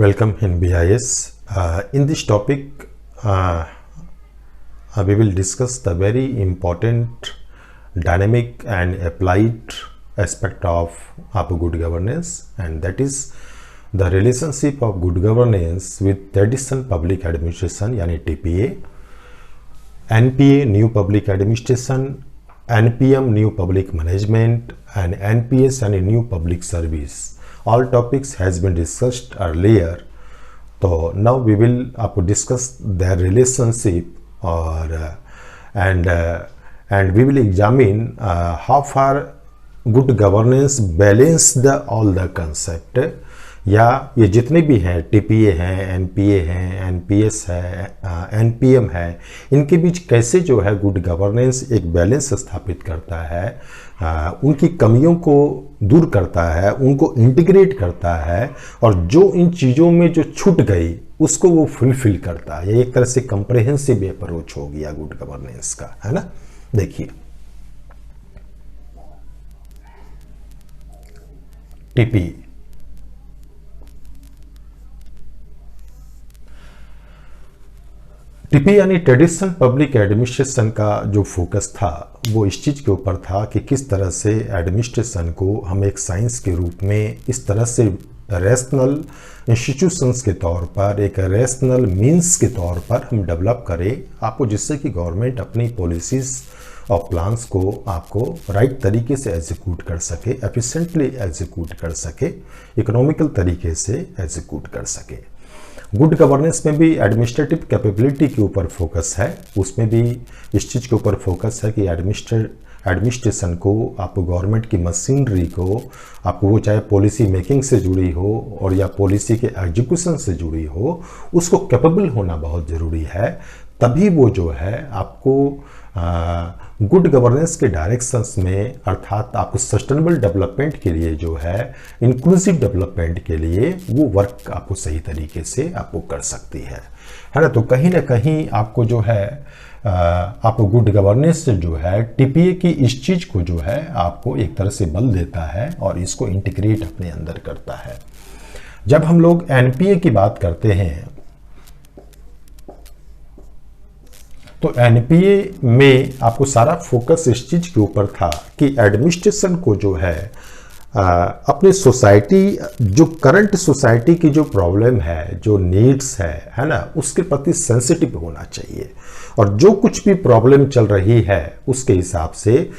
Welcome in BIS. In this topic, we will discuss the very important dynamic and applied aspect of good governance, and that is the relationship of good governance with traditional public administration, यानी TPA, NPA New Public Administration, NPM New Public Management, and NPS and New Public Service. All topics has been discussed earlier. So now we will discuss their relationship and we will examine how far good governance balance all the concept, या ये जितने भी हैं TPA हैं, NPA हैं, NPS है, NPM है, इनके बीच कैसे जो है गुड गवर्नेंस एक बैलेंस स्थापित करता है, उनकी कमियों को दूर करता है, उनको इंटीग्रेट करता है, और जो इन चीज़ों में जो छूट गई उसको वो फुलफिल करता है। ये एक तरह से कंप्रेहेंसिव अप्रोच हो गया गुड गवर्नेंस का, है ना। देखिए, टीपी यानी ट्रेडिशनल पब्लिक एडमिनिस्ट्रेशन का जो फोकस था वो इस चीज़ के ऊपर था कि किस तरह से एडमिनिस्ट्रेशन को हम एक साइंस के रूप में इस तरह से रैशनल इंस्टीट्यूशंस के तौर पर, एक रैशनल मींस के तौर पर हम डेवलप करें आपको, जिससे कि गवर्नमेंट अपनी पॉलिसीज़ और प्लान्स को आपको राइट तरीके से एग्जीक्यूट कर सके, एफिशिएंटली एग्जीक्यूट कर सके, इकोनॉमिकल तरीके से एग्जीक्यूट कर सके। गुड गवर्नेंस में भी एडमिनिस्ट्रेटिव कैपेबिलिटी के ऊपर फोकस है, उसमें भी इस चीज़ के ऊपर फोकस है कि एडमिनिस्ट्रेशन को, आपको गवर्नमेंट की मशीनरी को, आपको वो चाहे पॉलिसी मेकिंग से जुड़ी हो और या पॉलिसी के एग्जीक्यूशन से जुड़ी हो, उसको कैपेबल होना बहुत ज़रूरी है। तभी वो जो है आपको गुड गवर्नेंस के डायरेक्शंस में, अर्थात आपको सस्टेनेबल डेवलपमेंट के लिए जो है, इंक्लूसिव डेवलपमेंट के लिए वो वर्क आपको सही तरीके से आपको कर सकती है ना। तो कहीं ना कहीं आपको जो है आपको गुड गवर्नेंस से जो है टीपीए की इस चीज़ को जो है आपको एक तरह से बल देता है और इसको इंटीग्रेट अपने अंदर करता है। जब हम लोग एनपीए की बात करते हैं तो एनपीए में आपको सारा फोकस इस चीज़ के ऊपर था कि एडमिनिस्ट्रेशन को जो है अपनी सोसाइटी, जो करंट सोसाइटी की जो प्रॉब्लम है, जो नीड्स है ना, उसके प्रति सेंसिटिव होना चाहिए, और जो कुछ भी प्रॉब्लम चल रही है उसके हिसाब से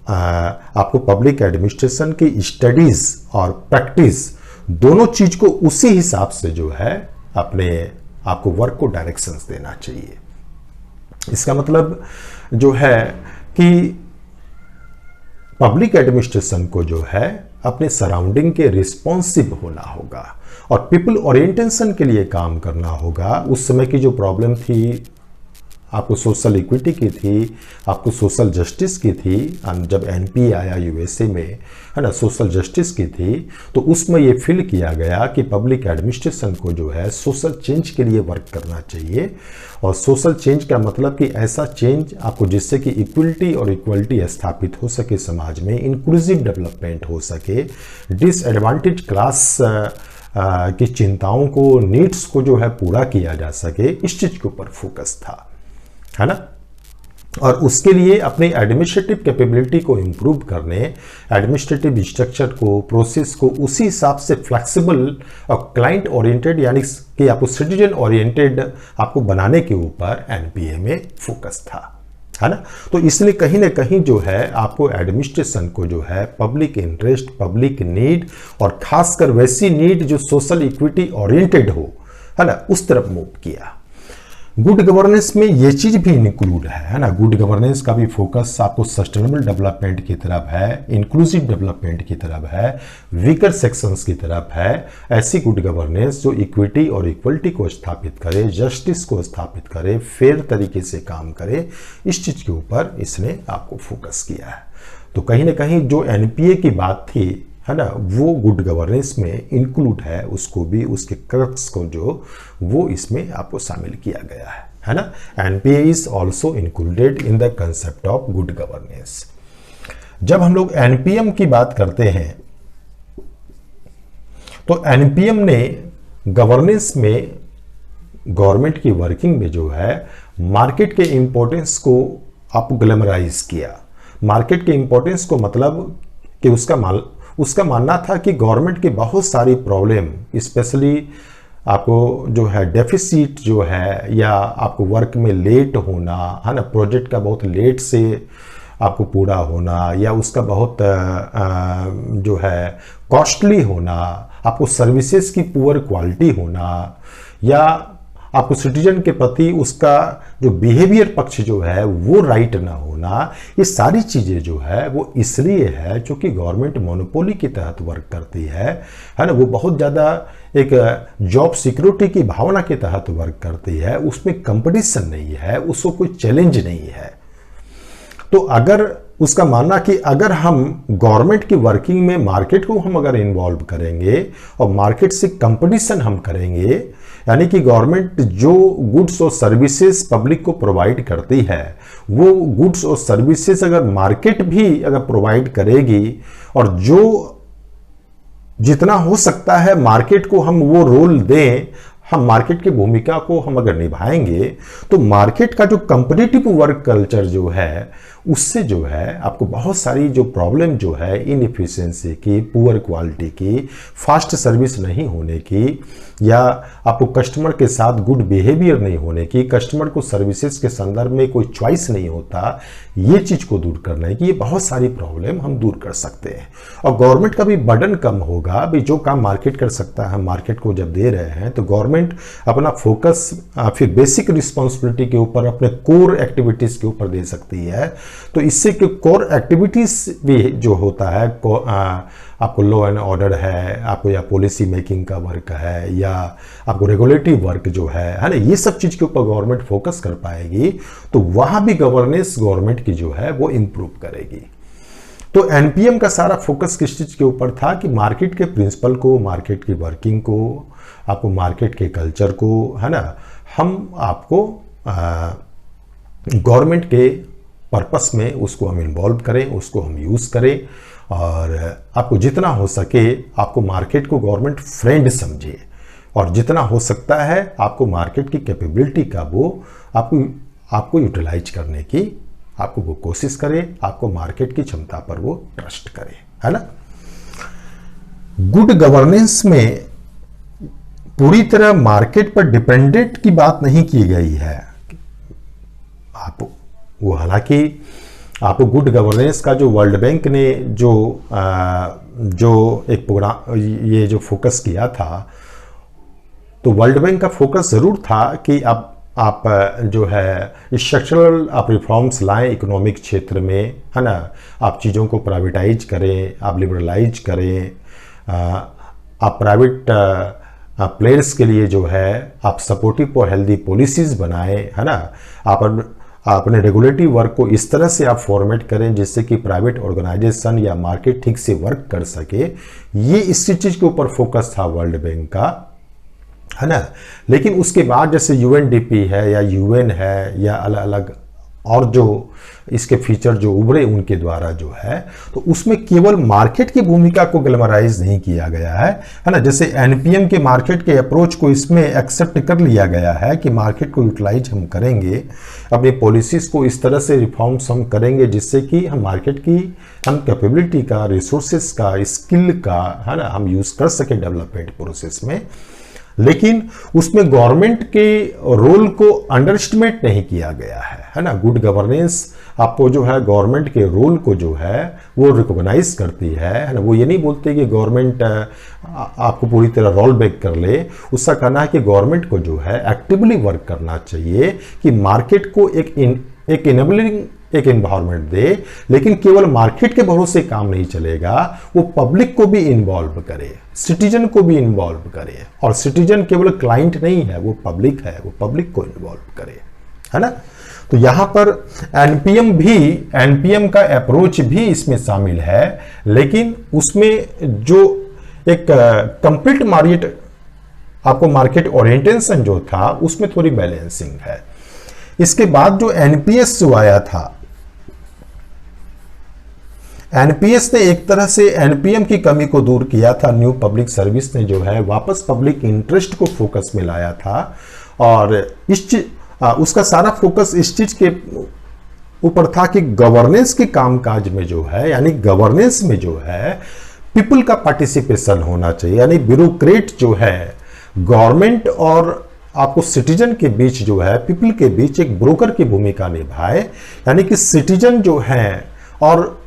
आपको पब्लिक एडमिनिस्ट्रेशन की स्टडीज़ और प्रैक्टिस दोनों चीज़ को उसी हिसाब से जो है अपने आपको वर्क को डायरेक्शंस देना चाहिए। इसका मतलब जो है कि पब्लिक एडमिनिस्ट्रेशन को जो है अपने सराउंडिंग के रिस्पॉन्सिव होना होगा और पीपल ओरिएंटेशन के लिए काम करना होगा। उस समय की जो प्रॉब्लम थी, आपको सोशल इक्विटी की थी, आपको सोशल जस्टिस की थी, जब एनपीए आया यूएसए में, है ना, सोशल जस्टिस की थी, तो उसमें ये फील किया गया कि पब्लिक एडमिनिस्ट्रेशन को जो है सोशल चेंज के लिए वर्क करना चाहिए। और सोशल चेंज का मतलब कि ऐसा चेंज आपको जिससे कि इक्वलिटी और इक्वलिटी स्थापित हो सके समाज में, इंक्लूसिव डेवलपमेंट हो सके, डिसएडवांटेज क्लास की चिंताओं को, नीड्स को जो है पूरा किया जा सके, इस चीज़ के ऊपर फोकस था, है ना। और उसके लिए अपने एडमिनिस्ट्रेटिव कैपेबिलिटी को इम्प्रूव करने, एडमिनिस्ट्रेटिव स्ट्रक्चर को, प्रोसेस को उसी हिसाब से फ्लेक्सिबल और क्लाइंट ओरिएंटेड यानी कि आपको सिटीजन ओरिएंटेड आपको बनाने के ऊपर एनपीए में फोकस था, है ना। तो इसलिए कहीं ना कहीं जो है आपको एडमिनिस्ट्रेशन को जो है पब्लिक इंटरेस्ट, पब्लिक नीड, और खासकर वैसी नीड जो सोशल इक्विटी ओरिएंटेड हो, है ना, उस तरफ मूव किया। गुड गवर्नेंस में ये चीज़ भी इंक्लूड है ना। गुड गवर्नेंस का भी फोकस आपको सस्टेनेबल डेवलपमेंट की तरफ है, इंक्लूसिव डेवलपमेंट की तरफ है, वीकर सेक्शंस की तरफ है। ऐसी गुड गवर्नेंस जो इक्विटी और इक्वलिटी को स्थापित करे, जस्टिस को स्थापित करे, फेयर तरीके से काम करे, इस चीज़ के ऊपर इसने आपको फोकस किया है। तो कहीं ना कहीं जो एनपीए की बात थी, है ना, वो गुड गवर्नेंस में इंक्लूड है, उसको भी, उसके क्रक्स को जो वो इसमें आपको शामिल किया गया है ना। NPA is also included in the concept of good governance. जब हम लोग एनपीएम की बात करते हैं तो एनपीएम ने गवर्नेंस में, गवर्नमेंट की वर्किंग में जो है मार्केट के इंपॉर्टेंस को आप ग्लैमराइज किया। मार्केट के इंपॉर्टेंस को मतलब कि उसका मानना था कि गवर्नमेंट की बहुत सारी प्रॉब्लम, स्पेशली आपको जो है डेफिसिट जो है, या आपको वर्क में लेट होना है ना, प्रोजेक्ट का बहुत लेट से आपको पूरा होना, या उसका बहुत जो है कॉस्टली होना, आपको सर्विसेज की पुअर क्वालिटी होना, या आपको सिटीजन के प्रति उसका जो बिहेवियर पक्ष जो है वो राइट ना होना, ये सारी चीज़ें जो है वो इसलिए है क्योंकि गवर्नमेंट मोनोपोली के तहत वर्क करती है ना। वो बहुत ज़्यादा एक जॉब सिक्योरिटी की भावना के तहत वर्क करती है, उसमें कंपटीशन नहीं है, उसको कोई चैलेंज नहीं है। तो अगर उसका मानना कि अगर हम गवर्नमेंट की वर्किंग में मार्केट को हम अगर इन्वॉल्व करेंगे और मार्केट से कंपटीशन हम करेंगे, यानी कि गवर्नमेंट जो गुड्स और सर्विसेज पब्लिक को प्रोवाइड करती है, वो गुड्स और सर्विसेज अगर मार्केट भी अगर प्रोवाइड करेगी और जो जितना हो सकता है मार्केट को हम वो रोल दें, हम मार्केट की भूमिका को हम अगर निभाएंगे, तो मार्केट का जो कंपटीटिव वर्क कल्चर जो है उससे जो है आपको बहुत सारी जो प्रॉब्लम जो है इनएफिशिएंसी की, पुअर क्वालिटी की, फास्ट सर्विस नहीं होने की, या आपको कस्टमर के साथ गुड बिहेवियर नहीं होने की, कस्टमर को सर्विसेज के संदर्भ में कोई चॉइस नहीं होता, ये चीज़ को दूर करना है कि ये बहुत सारी प्रॉब्लम हम दूर कर सकते हैं। और गवर्नमेंट का भी बर्डन कम होगा, भी जो काम मार्केट कर सकता है हम मार्केट को जब दे रहे हैं, तो गवर्नमेंट अपना फोकस फिर बेसिक रिस्पॉन्सिबिलिटी के ऊपर, अपने कोर एक्टिविटीज़ के ऊपर दे सकती है। तो इससे कि कोर एक्टिविटीज़ भी जो होता है, आपको लॉ एंड ऑर्डर है, आपको या पॉलिसी मेकिंग का वर्क है, या आपको रेगुलेटरी वर्क जो है ना, ये सब चीज़ के ऊपर गवर्नमेंट फोकस कर पाएगी, तो वहाँ भी गवर्नेंस गवर्नमेंट की जो है वो इम्प्रूव करेगी। तो एनपीएम का सारा फोकस किस चीज़ के ऊपर था कि मार्केट के प्रिंसिपल को, मार्केट की वर्किंग को, आपको मार्केट के कल्चर को, है ना, हम आपको गवर्नमेंट के पर्पस में उसको हम इन्वॉल्व करें, उसको हम यूज़ करें, और आपको जितना हो सके आपको मार्केट को गवर्नमेंट फ्रेंड समझे, और जितना हो सकता है आपको मार्केट की कैपेबिलिटी का वो आपको यूटिलाइज करने की आपको वो कोशिश करे, आपको मार्केट की क्षमता पर वो ट्रस्ट करे, है ना। गुड गवर्नेंस में पूरी तरह मार्केट पर डिपेंडेंट की बात नहीं की गई है। आप वो, हालांकि आपको गुड गवर्नेंस का जो वर्ल्ड बैंक ने जो एक प्रोग्राम ये जो फोकस किया था, तो वर्ल्ड बैंक का फोकस ज़रूर था कि आप जो है स्ट्रक्चरल आप रिफॉर्म्स लाएं इकोनॉमिक क्षेत्र में, है ना, आप चीज़ों को प्राइवेटाइज करें, आप लिबरलाइज करें, आप प्राइवेट प्लेयर्स के लिए जो है आप सपोर्टिव और हेल्दी पॉलिसीज़ बनाएं, है ना, आप अपने रेगुलेटरी वर्क को इस तरह से आप फॉर्मेट करें जिससे कि प्राइवेट ऑर्गेनाइजेशन या मार्केट ठीक से वर्क कर सके। ये इसी चीज़ के ऊपर फोकस था वर्ल्ड बैंक का, है ना। लेकिन उसके बाद जैसे यूएनडीपी है या यूएन है या अलग अलग और जो इसके फीचर जो उभरे उनके द्वारा जो है, तो उसमें केवल मार्केट की भूमिका को ग्लैमराइज नहीं किया गया है ना। जैसे एनपीएम के मार्केट के अप्रोच को इसमें एक्सेप्ट कर लिया गया है कि मार्केट को यूटिलाइज हम करेंगे, अपनी पॉलिसीज को इस तरह से रिफॉर्म्स हम करेंगे जिससे कि हम मार्केट की हम कैपेबिलिटी का, रिसोर्सेज का, स्किल का, है ना, हम यूज़ कर सके डेवलपमेंट प्रोसेस में। लेकिन उसमें गवर्नमेंट के रोल को अंडरएस्टिमेट नहीं किया गया है ना। गुड गवर्नेंस आपको जो है गवर्नमेंट के रोल को जो है वो रिकॉग्नाइज करती है ना। वो ये नहीं बोलते कि गवर्नमेंट आपको पूरी तरह रोल बैक कर ले। उसका कहना है कि गवर्नमेंट को जो है एक्टिवली वर्क करना चाहिए कि मार्केट को एक इनेबलिंग एक एनवायरनमेंट दे, लेकिन केवल मार्केट के भरोसे काम नहीं चलेगा, वो पब्लिक को भी इन्वॉल्व करे, सिटीजन को भी इन्वॉल्व करे। और सिटीजन केवल क्लाइंट नहीं है, वो पब्लिक है, वो पब्लिक को इन्वॉल्व करे, है ना। तो यहां पर एनपीएम का अप्रोच भी इसमें शामिल है, लेकिन उसमें जो एक कंप्लीट मार्केट आपको मार्केट ओरिएंटेशन जो था उसमें थोड़ी बैलेंसिंग है। इसके बाद जो एनपीएस जो आया था, एनपीएस ने एक तरह से एनपीएम की कमी को दूर किया था। न्यू पब्लिक सर्विस ने जो है वापस पब्लिक इंटरेस्ट को फोकस में लाया था और उसका सारा फोकस इस चीज के ऊपर था कि गवर्नेंस के कामकाज में जो है, यानी गवर्नेंस में जो है पीपल का पार्टिसिपेशन होना चाहिए, यानी ब्यूरोक्रेट जो है गवर्नमेंट और आपको सिटीजन के बीच जो है, पीपल के बीच एक ब्रोकर की भूमिका निभाए, यानी कि सिटीजन जो है और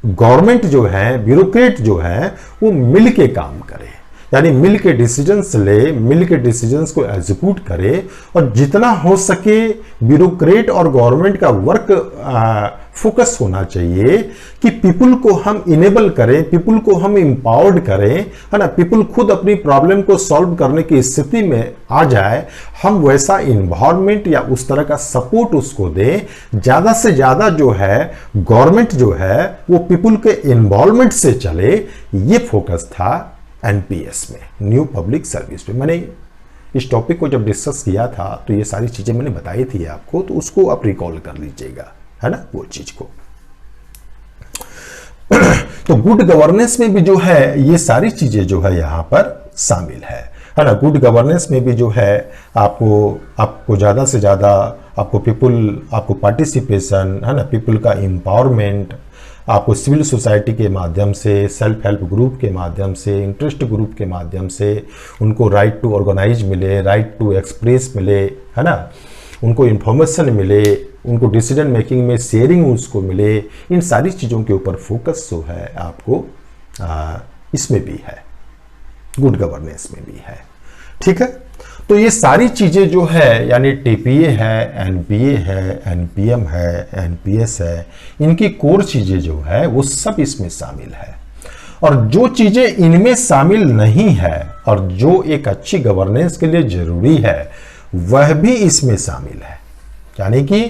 गवर्नमेंट जो है, ब्यूरोक्रेट जो है वो मिल के काम करे, यानी मिल के डिसीजंस ले, मिल के डिसीजंस को एग्जीक्यूट करे और जितना हो सके ब्यूरोक्रेट और गवर्नमेंट का वर्क फोकस होना चाहिए कि पीपल को हम इनेबल करें, पीपल को हम एम्पावर्ड करें, है ना, पीपल खुद अपनी प्रॉब्लम को सॉल्व करने की स्थिति में आ जाए, हम वैसा इन्वायरमेंट या उस तरह का सपोर्ट उसको दें। ज्यादा से ज्यादा जो है गवर्नमेंट जो है वो पीपल के इन्वॉल्वमेंट से चले, ये फोकस था एनपीएस में, न्यू पब्लिक सर्विस में। मैंने इस टॉपिक को जब डिस्कस किया था तो ये सारी चीजें मैंने बताई थी आपको, तो उसको आप रिकॉल कर लीजिएगा, है ना, वो चीज को। तो गुड गवर्नेंस में भी जो है ये सारी चीजें जो है यहां पर शामिल है ना। गुड गवर्नेंस में भी जो है आपको ज्यादा से ज्यादा आपको पार्टिसिपेशन, है ना, पीपल का एम्पावरमेंट, आपको सिविल सोसाइटी के माध्यम से, सेल्फ हेल्प ग्रुप के माध्यम से, इंटरेस्ट ग्रुप के माध्यम से उनको राइट टू ऑर्गेनाइज मिले, राइट टू एक्सप्रेस मिले, है ना, उनको इंफॉर्मेशन मिले, उनको डिसीजन मेकिंग में शेयरिंग उसको मिले। इन सारी चीज़ों के ऊपर फोकस जो है आपको इसमें भी है, गुड गवर्नेंस में भी है। ठीक है, तो ये सारी चीजें जो है, यानी टीपीए है, एनपीए है, एनपीएम है, एनपीएस है, इनकी कोर चीजें जो है वो सब इसमें शामिल है। और जो चीजें इनमें शामिल नहीं है और जो एक अच्छी गवर्नेंस के लिए जरूरी है वह भी इसमें शामिल है, यानी कि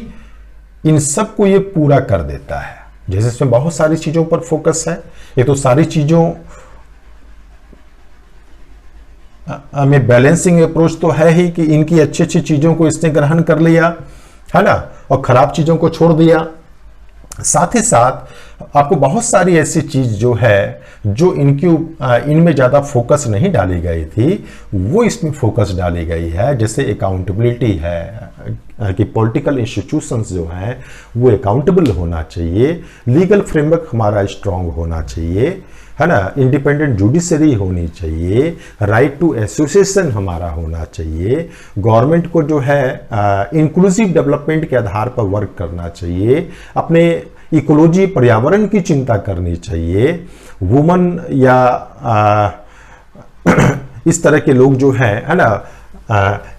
इन सब को ये पूरा कर देता है। जैसे इसमें बहुत सारी चीजों पर फोकस है, ये तो सारी चीजों में बैलेंसिंग अप्रोच तो है ही कि इनकी अच्छी अच्छी चीजों को इसने ग्रहण कर लिया, है ना, और खराब चीजों को छोड़ दिया। साथ ही साथ आपको बहुत सारी ऐसी चीज जो है जो इनमें ज्यादा फोकस नहीं डाली गई थी वो इसमें फोकस डाली गई है। जैसे अकाउंटेबिलिटी है कि पॉलिटिकल इंस्टीट्यूशंस जो हैं वो अकाउंटेबल होना चाहिए, लीगल फ्रेमवर्क हमारा स्ट्रांग होना चाहिए, है ना, इंडिपेंडेंट जुडिशरी होनी चाहिए, राइट टू एसोसिएशन हमारा होना चाहिए, गवर्नमेंट को जो है इंक्लूसिव डेवलपमेंट के आधार पर वर्क करना चाहिए, अपने इकोलॉजी पर्यावरण की चिंता करनी चाहिए, वुमन या इस तरह के लोग जो हैं, है ना,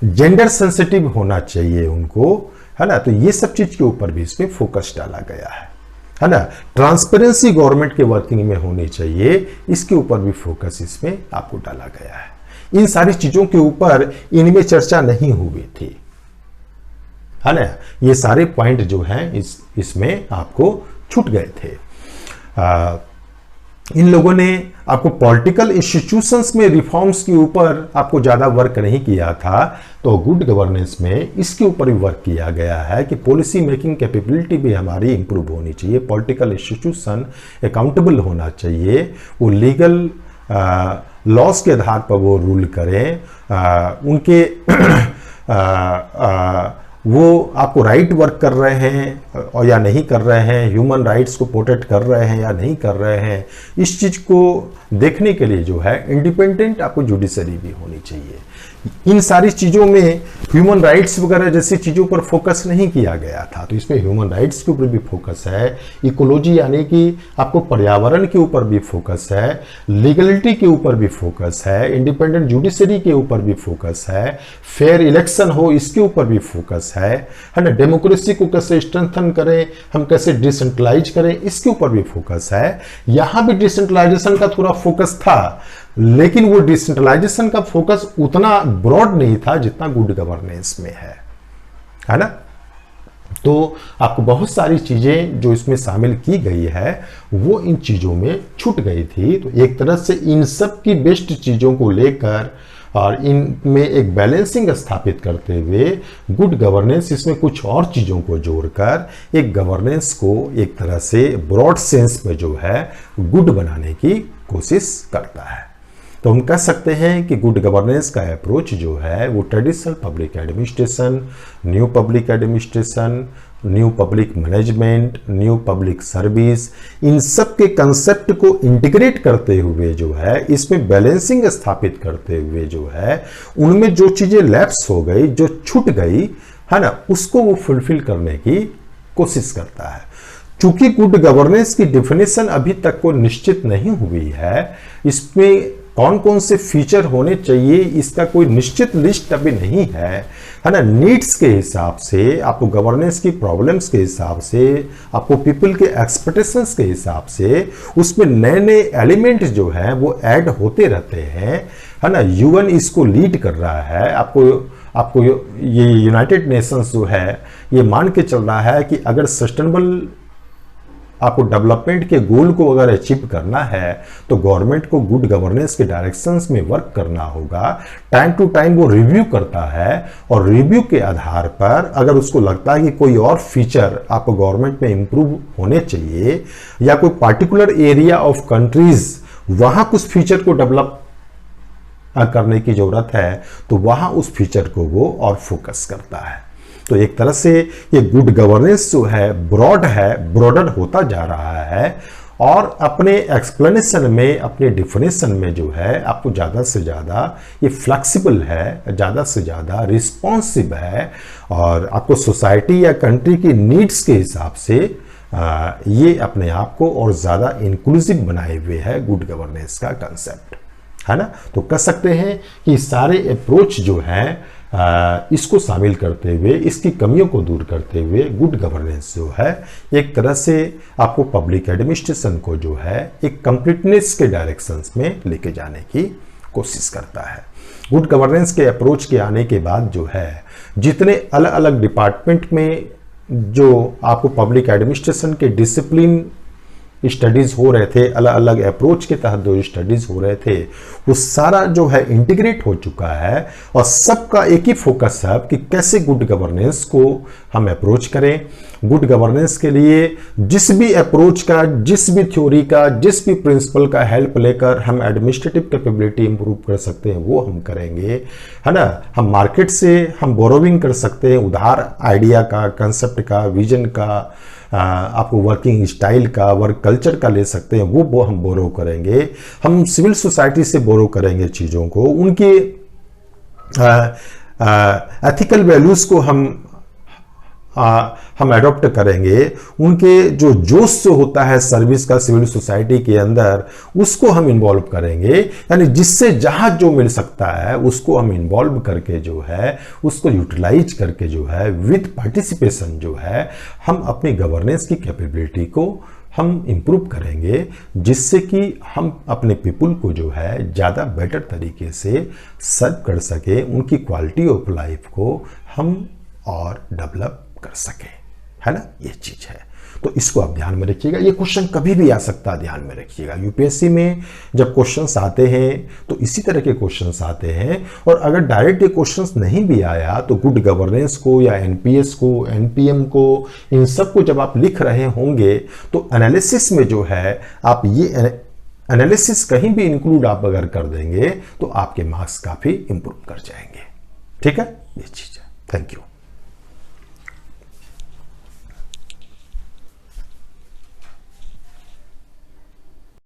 जेंडर सेंसिटिव होना चाहिए उनको, है ना। तो ये सब चीज के ऊपर भी इसमें फोकस डाला गया है ना। ट्रांसपेरेंसी गवर्नमेंट के वर्किंग में होनी चाहिए, इसके ऊपर भी फोकस इसमें आपको डाला गया है। इन सारी चीजों के ऊपर इनमें चर्चा नहीं हुई थी, है ना। ये सारे पॉइंट जो हैं इसमें आपको छूट गए थे। इन लोगों ने आपको पॉलिटिकल इंस्टीट्यूशंस में रिफॉर्म्स के ऊपर आपको ज्यादा वर्क नहीं किया था, तो गुड गवर्नेंस में इसके ऊपर भी वर्क किया गया है कि पॉलिसी मेकिंग कैपेबिलिटी भी हमारी इंप्रूव होनी चाहिए, पॉलिटिकल इंस्टीट्यूशन अकाउंटेबल होना चाहिए, वो लीगल लॉस के आधार पर वो रूल करें, उनके वो आपको राइट वर्क कर रहे हैं और या नहीं कर रहे हैं, ह्यूमन राइट्स को प्रोटेक्ट कर रहे हैं या नहीं कर रहे हैं, इस चीज को देखने के लिए जो है इंडिपेंडेंट आपको जुडिशरी भी होनी चाहिए। इन सारी चीजों में ह्यूमन राइट्स वगैरह जैसी चीजों पर फोकस नहीं किया गया था, तो इसमें ह्यूमन राइट्स के ऊपर भी फोकस है, इकोलॉजी यानी कि आपको पर्यावरण के ऊपर भी फोकस है, लीगलिटी के ऊपर भी फोकस है, इंडिपेंडेंट जुडिशरी के ऊपर भी फोकस है, फेयर इलेक्शन हो इसके ऊपर भी फोकस है ना, डेमोक्रेसी को कैसे स्ट्रेंथन करें, हम कैसे डिसेंट्रलाइज करें, इसके ऊपर भी फोकस है। यहां भी डिसेंट्रलाइजेशन का थोड़ा फोकस था, लेकिन वो डिसेंट्रलाइजेशन का फोकस उतना ब्रॉड नहीं था जितना गुड गवर्नेंस में है ना। तो आपको बहुत सारी चीजें जो इसमें शामिल की गई है वो इन चीजों में छूट गई थी। तो एक तरह से इन सब की बेस्ट चीजों को लेकर और इनमें एक बैलेंसिंग स्थापित करते हुए गुड गवर्नेंस इसमें कुछ और चीज़ों को जोड़कर एक गवर्नेंस को एक तरह से ब्रॉड सेंस में जो है गुड बनाने की कोशिश करता है। तो हम कह सकते हैं कि गुड गवर्नेंस का अप्रोच जो है वो traditional public administration, new public administration, new public management, new public service, इन सब के कंसेप्ट को इंटीग्रेट करते हुए जो है इसमें बैलेंसिंग स्थापित करते हुए जो है उनमें जो चीजें लैप्स हो गई, जो छूट गई है ना, उसको वो फुलफिल करने की कोशिश करता है। चूंकि गुड गवर्नेंस की डेफिनेशन अभी तक को निश्चित नहीं हुई है, इसमें कौन कौन से फीचर होने चाहिए इसका कोई निश्चित लिस्ट अभी नहीं है ना। नीड्स के हिसाब से, आपको गवर्नेंस की प्रॉब्लम्स के हिसाब से, आपको पीपल के एक्सपेक्टेशंस के हिसाब से उसमें नए नए एलिमेंट जो है वो ऐड होते रहते हैं, है ना। यूएन इसको लीड कर रहा है। आपको ये यूनाइटेड नेशंस जो है ये मान के चल रहा है कि अगर सस्टेनेबल आपको डेवलपमेंट के गोल को अगर अचीव करना है तो गवर्नमेंट को गुड गवर्नेंस के डायरेक्शंस में वर्क करना होगा। टाइम टू टाइम वो रिव्यू करता है और रिव्यू के आधार पर अगर उसको लगता है कि कोई और फीचर आपको गवर्नमेंट में इंप्रूव होने चाहिए या कोई पार्टिकुलर एरिया ऑफ कंट्रीज वहां कुछ फीचर को डेवलप करने की जरूरत है तो वहां उस फीचर को वो और फोकस करता है। तो एक तरह से ये गुड गवर्नेंस जो है ब्रॉडर होता जा रहा है और अपने एक्सप्लेनेशन में, अपने डिफिनेशन में जो है आपको ज़्यादा से ज़्यादा ये फ्लेक्सिबल है, ज़्यादा से ज़्यादा रिस्पॉन्सिव है और आपको सोसाइटी या कंट्री की नीड्स के हिसाब से ये अपने आप को और ज़्यादा इंक्लूसिव बनाए हुए है गुड गवर्नेंस का कंसेप्ट, है ना। तो कह सकते हैं कि सारे अप्रोच जो है इसको शामिल करते हुए, इसकी कमियों को दूर करते हुए गुड गवर्नेंस जो है एक तरह से आपको पब्लिक एडमिनिस्ट्रेशन को जो है एक कंप्लीटनेस के डायरेक्शंस में लेके जाने की कोशिश करता है। गुड गवर्नेंस के अप्रोच के आने के बाद जो है जितने अलग अलग डिपार्टमेंट में जो आपको पब्लिक एडमिनिस्ट्रेशन के डिसिप्लिन स्टडीज हो रहे थे, अलग अलग अप्रोच के तहत जो स्टडीज हो रहे थे वो सारा जो है इंटीग्रेट हो चुका है और सबका एक ही फोकस है कि कैसे गुड गवर्नेंस को हम अप्रोच करें। गुड गवर्नेंस के लिए जिस भी अप्रोच का, जिस भी थ्योरी का, जिस भी प्रिंसिपल का हेल्प लेकर हम एडमिनिस्ट्रेटिव कैपेबिलिटी इंप्रूव कर सकते हैं वो हम करेंगे, है ना। हम मार्केट से हम बोरोविंग कर सकते हैं उधार आइडिया का, कंसेप्ट का, विजन का, आपको वर्किंग स्टाइल का, वर्क कल्चर का ले सकते हैं, वो हम बोरो करेंगे। हम सिविल सोसाइटी से बोरो करेंगे चीज़ों को, उनके एथिकल वैल्यूज़ को हम अडॉप्ट करेंगे, उनके जो जोश जो होता है सर्विस का सिविल सोसाइटी के अंदर उसको हम इन्वॉल्व करेंगे। यानी जिससे जहां जो मिल सकता है उसको हम इन्वॉल्व करके जो है उसको यूटिलाइज करके जो है विद पार्टिसिपेशन जो है हम अपनी गवर्नेंस की कैपेबिलिटी को हम इम्प्रूव करेंगे, जिससे कि हम अपने पीपल को जो है ज़्यादा बेटर तरीके से सर्व कर सके, उनकी क्वालिटी ऑफ लाइफ को हम और डेवलप कर सके, है ना। ये चीज है तो इसको आप ध्यान में रखिएगा। ये क्वेश्चन कभी भी आ सकता है, ध्यान में रखिएगा। यूपीएससी में जब क्वेश्चंस आते हैं तो इसी तरह के क्वेश्चंस आते हैं और अगर डायरेक्ट ये क्वेश्चंस नहीं भी आया तो गुड गवर्नेंस को या एनपीएस को, एनपीएम को, इन सब को जब आप लिख रहे होंगे तो एनालिसिस में जो है आप ये एनालिसिस कहीं भी इंक्लूड आप अगर कर देंगे तो आपके मार्क्स काफी इंप्रूव कर जाएंगे। ठीक है, ये चीज है। Thank you.